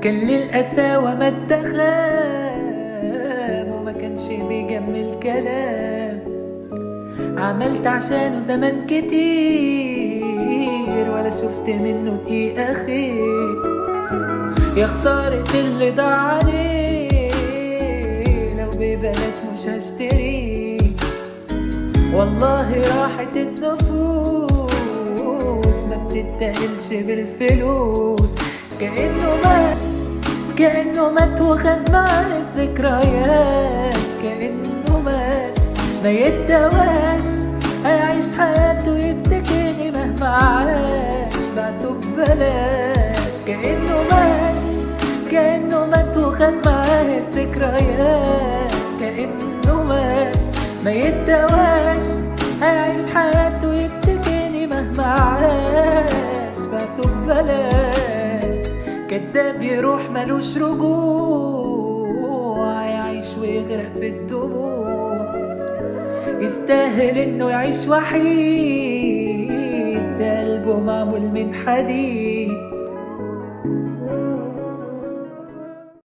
كان للقساوة ما اتخام وما كانش بيجمل كلام. عملت عشانه زمان كتير ولا شفت منه دقيقة خير. يا خسارة اللي ضاع عليه، لو ببلاش مش هشتريه. والله راحة النفوس ما بتتقلش بالفلوس. كأنه مات وخد معاه الذكريات. كأنه مات ما يتدواش، هيعيش حياته يفتكرني مهما عاش. بعته ببلاش. كأنه مات وخد معاه الذكريات. كأنه مات ما يتدواش، هيعيش حياته يفتكرني مهما عاش. بعته ببلاش. كداب يروح ملوش رجوع، يعيش ويغرق في الدموع. يستاهل انه يعيش وحيد، ده قلبه معمول من حديد.